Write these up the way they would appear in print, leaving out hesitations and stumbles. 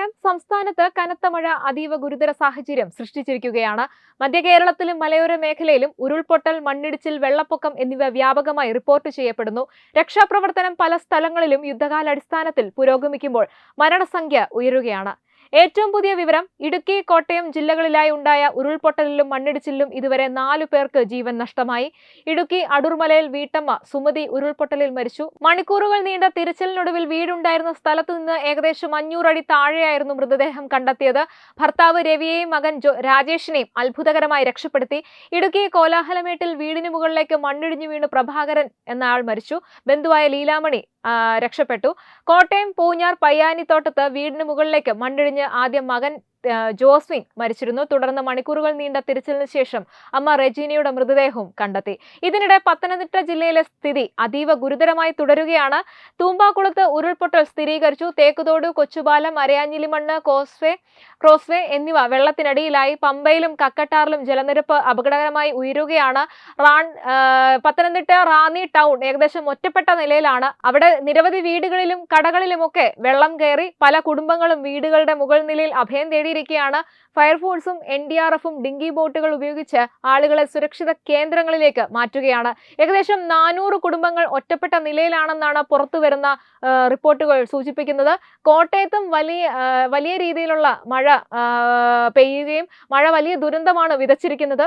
നമസ്കാരം. സംസ്ഥാനത്ത് കനത്ത മഴ അതീവ ഗുരുതര സാഹചര്യം സൃഷ്ടിച്ചിരിക്കുകയാണ്. മധ്യ കേരളത്തിലും മലയോര മേഖലയിലും ഉരുൾപൊട്ടൽ, മണ്ണിടിച്ചിൽ, വെള്ളപ്പൊക്കം എന്നിവ വ്യാപകമായി റിപ്പോർട്ട് ചെയ്യപ്പെടുന്നു. രക്ഷാപ്രവർത്തനം പല സ്ഥലങ്ങളിലും യുദ്ധകാലാടിസ്ഥാനത്തിൽ പുരോഗമിക്കുമ്പോൾ മരണസംഖ്യ ഉയരുകയാണ്. ഏറ്റവും പുതിയ വിവരം, ഇടുക്കി, കോട്ടയം ജില്ലകളിലായി ഉണ്ടായ ഉരുൾപൊട്ടലിലും മണ്ണിടിച്ചിലിലും ഇതുവരെ 4 പേർക്ക് ജീവൻ നഷ്ടമായി. ഇടുക്കി അടൂർമലയിൽ വീട്ടമ്മ സുമതി ഉരുൾപൊട്ടലിൽ മരിച്ചു. മണിക്കൂറുകൾ നീണ്ട തിരച്ചിലിനൊടുവിൽ വീടുണ്ടായിരുന്ന സ്ഥലത്തു നിന്ന് ഏകദേശം 500 അടി താഴെയായിരുന്നു മൃതദേഹം കണ്ടെത്തിയത്. ഭർത്താവ് രവിയെയും മകൻ രാജേഷിനെയും അത്ഭുതകരമായി രക്ഷപ്പെടുത്തി. ഇടുക്കി കോലാഹലമേട്ടിൽ വീടിന് മുകളിലേക്ക് മണ്ണിടിഞ്ഞു വീണ് പ്രഭാകരൻ എന്നയാൾ മരിച്ചു. ബന്ധുവായ ലീലാമണി രക്ഷപ്പെട്ടു. കോട്ടയം പൂഞ്ഞാർ പയ്യാനിത്തോട്ടത്ത് വീടിന് മുകളിലേക്ക് മണ്ണിടിഞ്ഞ് ആദ്യം മകൻ ജോസ്വിൻ മരിച്ചിരുന്നു. തുടർന്ന് മണിക്കൂറുകൾ നീണ്ട തിരച്ചിലിന് ശേഷം അമ്മ റെജീനയുടെ മൃതദേഹവും കണ്ടെത്തി. ഇതിനിടെ പത്തനംതിട്ട ജില്ലയിലെ സ്ഥിതി അതീവ ഗുരുതരമായി തുടരുകയാണ്. തൂമ്പാക്കുളത്ത് ഉരുൾപൊട്ടൽ സ്ഥിരീകരിച്ചു. തേക്കുതോട്, കൊച്ചുപാലം, അരയാഞ്ഞിലിമണ്ണ്, ക്രോസ്വേ എന്നിവ വെള്ളത്തിനടിയിലായി. പമ്പയിലും കക്കട്ടാറിലും ജലനിരപ്പ് അപകടകരമായി ഉയരുകയാണ്. പത്തനംതിട്ട റാന്നി ടൗൺ ഏകദേശം ഒറ്റപ്പെട്ട നിലയിലാണ്. അവിടെ നിരവധി വീടുകളിലും കടകളിലുമൊക്കെ വെള്ളം കയറി. പല കുടുംബങ്ങളും വീടുകളുടെ മുകൾ നിലയിൽ അഭയം തേടിയിരിക്കുകയാണ്. ഫയർഫോഴ്സും NDRF-ഉം ഡിങ്കി ബോട്ടുകൾ ഉപയോഗിച്ച് ആളുകളെ സുരക്ഷിത കേന്ദ്രങ്ങളിലേക്ക് മാറ്റുകയാണ്. ഏകദേശം 400 കുടുംബങ്ങൾ ഒറ്റപ്പെട്ട നിലയിലാണെന്നാണ് പുറത്തുവരുന്ന റിപ്പോർട്ടുകൾ സൂചിപ്പിക്കുന്നത്. കോട്ടയത്തും വലിയ രീതിയിലുള്ള മഴ പെയ്യുകയും മഴ വലിയ ദുരന്തമാണ് വിതച്ചിരിക്കുന്നത്.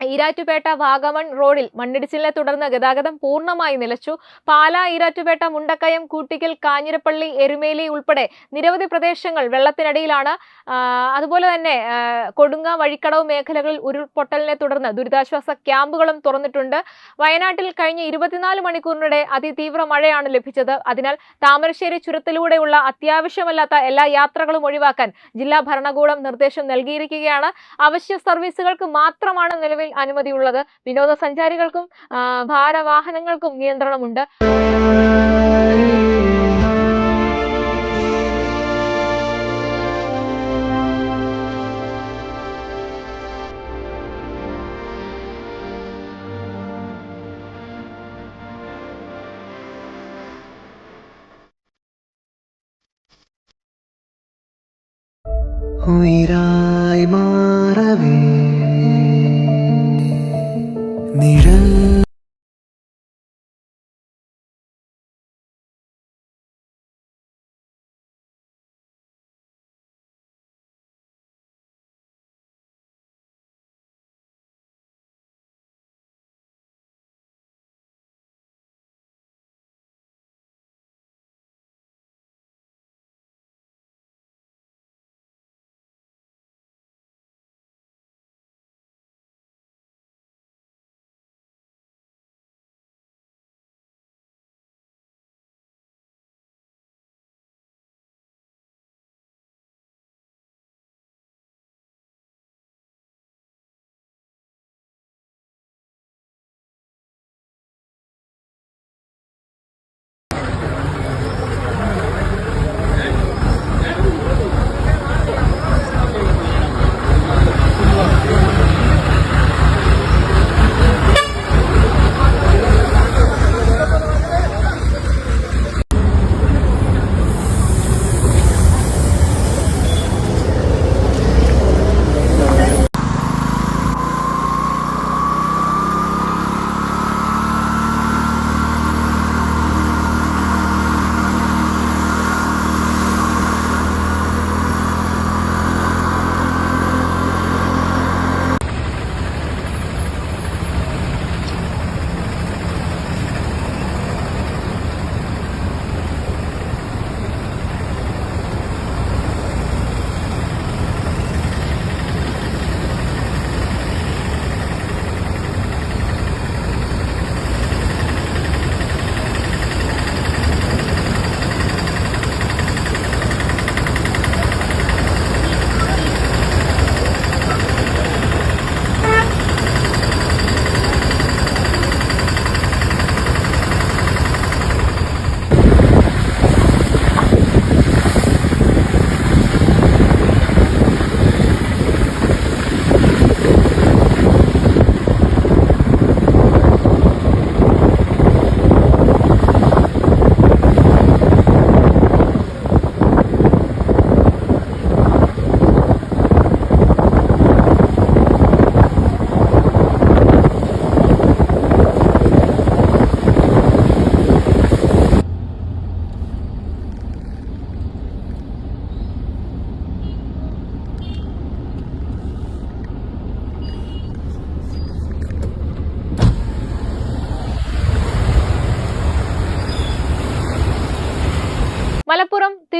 ഈരാറ്റുപേട്ട വാഗമൺ റോഡിൽ മണ്ണിടിച്ചിലിനെ തുടർന്ന് ഗതാഗതം പൂർണ്ണമായി നിലച്ചു. പാലാ, ഈരാറ്റുപേട്ട, മുണ്ടക്കയം, കൂട്ടിക്കൽ, കാഞ്ഞിരപ്പള്ളി, എരുമേലി ഉൾപ്പെടെ നിരവധി പ്രദേശങ്ങൾ വെള്ളത്തിനടിയിലാണ്. അതുപോലെ തന്നെ കൊടുങ്ങ, വഴിക്കടവ് മേഖലകളിൽ ഉരുൾപൊട്ടലിനെ തുടർന്ന് ദുരിതാശ്വാസ ക്യാമ്പുകളും തുറന്നിട്ടുണ്ട്. വയനാട്ടിൽ കഴിഞ്ഞ 24 മണിക്കൂറിനിടെ അതിതീവ്ര മഴയാണ് ലഭിച്ചത്. അതിനാൽ താമരശ്ശേരി ചുരത്തിലൂടെയുള്ള അത്യാവശ്യമല്ലാത്ത എല്ലാ യാത്രകളും ഒഴിവാക്കാൻ ജില്ലാ ഭരണകൂടം നിർദ്ദേശം നൽകിയിരിക്കുകയാണ്. അവശ്യ സർവീസുകൾക്ക് മാത്രമാണ് നിലവിൽ അനുമതിയുള്ളത്. വിനോദസഞ്ചാരികൾക്കും ഭാരവാഹനങ്ങൾക്കും നിയന്ത്രണമുണ്ട്. ഉയിരായി മാറവേ നിഴൽ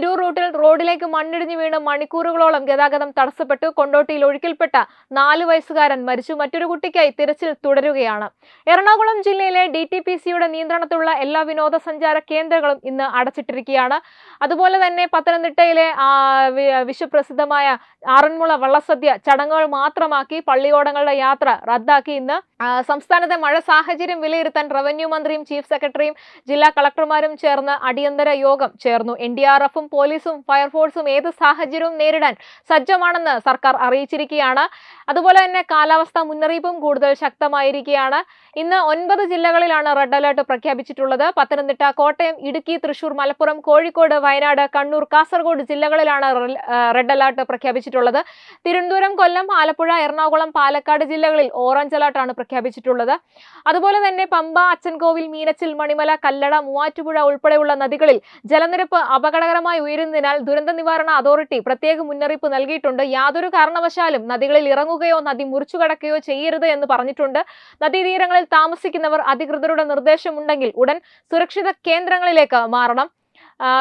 തിരൂർ റൂട്ടിൽ റോഡിലേക്ക് മണ്ണിടിഞ്ഞു വീണ് മണിക്കൂറുകളോളം ഗതാഗതം തടസ്സപ്പെട്ടു. കൊണ്ടോട്ടിയിൽ ഒഴുക്കിൽപ്പെട്ട 4 വയസ്സുകാരൻ മരിച്ചു. മറ്റൊരു കുട്ടിക്കായി തിരച്ചിൽ തുടരുകയാണ്. എറണാകുളം ജില്ലയിലെ DTPCയുടെ നിയന്ത്രണത്തിലുള്ള എല്ലാ വിനോദസഞ്ചാര കേന്ദ്രങ്ങളും ഇന്ന് അടച്ചിട്ടിരിക്കുകയാണ്. അതുപോലെ തന്നെ പത്തനംതിട്ടയിലെ വിശ്വപ്രസിദ്ധമായ ആറന്മുള വള്ളസദ്യ ചടങ്ങുകൾ മാത്രമാക്കി പള്ളിയോടങ്ങളുടെ യാത്ര റദ്ദാക്കി. ഇന്ന് സംസ്ഥാനത്തെ മഴ സാഹചര്യം വിലയിരുത്താൻ റവന്യൂ മന്ത്രിയും ചീഫ് സെക്രട്ടറിയും ജില്ലാ കളക്ടർമാരും ചേർന്ന് അടിയന്തര യോഗം ചേർന്നു. NDRFും പോലീസും ഫയർഫോഴ്സും ഏത് സാഹചര്യവും നേരിടാൻ സജ്ജമാണെന്ന് സർക്കാർ അറിയിച്ചിരിക്കുകയാണ്. അതുപോലെ തന്നെ കാലാവസ്ഥാ മുന്നറിയിപ്പും കൂടുതൽ ശക്തമായിരിക്കുകയാണ്. ഇന്ന് 9 ജില്ലകളിലാണ് റെഡ് അലർട്ട് പ്രഖ്യാപിച്ചിട്ടുള്ളത്. പത്തനംതിട്ട, കോട്ടയം, ഇടുക്കി, തൃശൂർ, മലപ്പുറം, കോഴിക്കോട്, വയനാട്, കണ്ണൂർ, കാസർഗോഡ് ജില്ലകളിലാണ് റെഡ് അലർട്ട് പ്രഖ്യാപിച്ചിട്ടുള്ളത്. തിരുവനന്തപുരം, കൊല്ലം, ആലപ്പുഴ, എറണാകുളം, പാലക്കാട് ജില്ലകളിൽ ഓറഞ്ച് അലർട്ടാണ് പ്രഖ്യാപിച്ചിട്ടുള്ളത്. അതുപോലെ തന്നെ പമ്പ, അച്ചൻകോവിൽ, മീനച്ചിൽ, മണിമല, കല്ലട, മൂവാറ്റുപുഴ ഉൾപ്പെടെയുള്ള നദികളിൽ ജലനിരപ്പ് അപകടകരമായി ഉയരുന്നതിനാൽ ദുരന്ത നിവാരണ അതോറിറ്റി പ്രത്യേക മുന്നറിയിപ്പ് നൽകിയിട്ടുണ്ട്. യാതൊരു കാരണവശാലും നദികളിൽ ഇറങ്ങുകയോ നദി മുറിച്ചു കടക്കുകയോ ചെയ്യരുത് എന്ന് പറഞ്ഞിട്ടുണ്ട്. നദീതീരങ്ങളിൽ താമസിക്കുന്നവർ അധികൃതരുടെ നിർദ്ദേശമുണ്ടെങ്കിൽ ഉടൻ സുരക്ഷിത കേന്ദ്രങ്ങളിലേക്ക് മാറണം.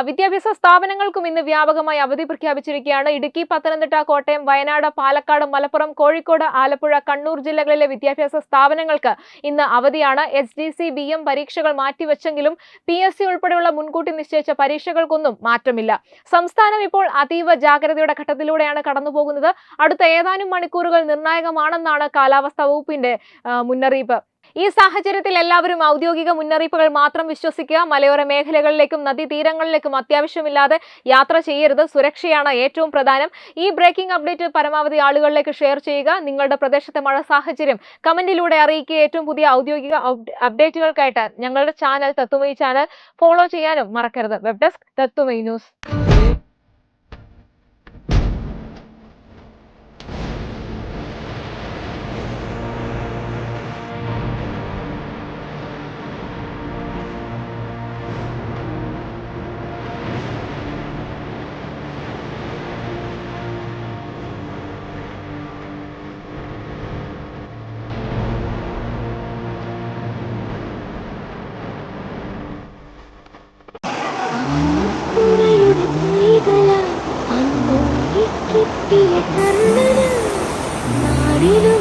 വിദ്യാഭ്യാസ സ്ഥാപനങ്ങൾക്കും ഇന്ന് വ്യാപകമായി അവധി പ്രഖ്യാപിച്ചിരിക്കുകയാണ്. ഇടുക്കി, പത്തനംതിട്ട, കോട്ടയം, വയനാട്, പാലക്കാട്, മലപ്പുറം, കോഴിക്കോട്, ആലപ്പുഴ, കണ്ണൂർ ജില്ലകളിലെ വിദ്യാഭ്യാസ സ്ഥാപനങ്ങൾക്ക് ഇന്ന് അവധിയാണ്. SDC, BM പരീക്ഷകൾ മാറ്റിവെച്ചെങ്കിലും PSC ഉൾപ്പെടെയുള്ള മുൻകൂട്ടി നിശ്ചയിച്ച പരീക്ഷകൾക്കൊന്നും മാറ്റമില്ല. സംസ്ഥാനം ഇപ്പോൾ അതീവ ജാഗ്രതയുടെ ഘട്ടത്തിലൂടെയാണ് കടന്നുപോകുന്നത്. അടുത്ത ഏതാനും മണിക്കൂറുകൾ നിർണായകമാണെന്നാണ് കാലാവസ്ഥാ വകുപ്പിന്റെ മുന്നറിയിപ്പ്. ഈ സാഹചര്യത്തിൽ എല്ലാവരും ഔദ്യോഗിക മുന്നറിയിപ്പുകൾ മാത്രം വിശ്വസിക്കുക. മലയോര മേഖലകളിലേക്കും നദീതീരങ്ങളിലേക്കും അത്യാവശ്യമില്ലാതെ യാത്ര ചെയ്യരുത്. സുരക്ഷയാണ് ഏറ്റവും പ്രധാനം. ഈ ബ്രേക്കിംഗ് അപ്ഡേറ്റ് പരമാവധി ആളുകളിലേക്ക് ഷെയർ ചെയ്യുക. നിങ്ങളുടെ പ്രദേശത്തെ മഴ സാഹചര്യം കമന്റിലൂടെ അറിയിക്കുക. ഏറ്റവും പുതിയ ഔദ്യോഗിക അപ്ഡേറ്റുകൾക്കായിട്ട് ഞങ്ങളുടെ ചാനൽ തത്വമയി ചാനൽ ഫോളോ ചെയ്യാനും മറക്കരുത്. Web desk Tatwamayi news. കിട്ടിയ കർണന നാടിനു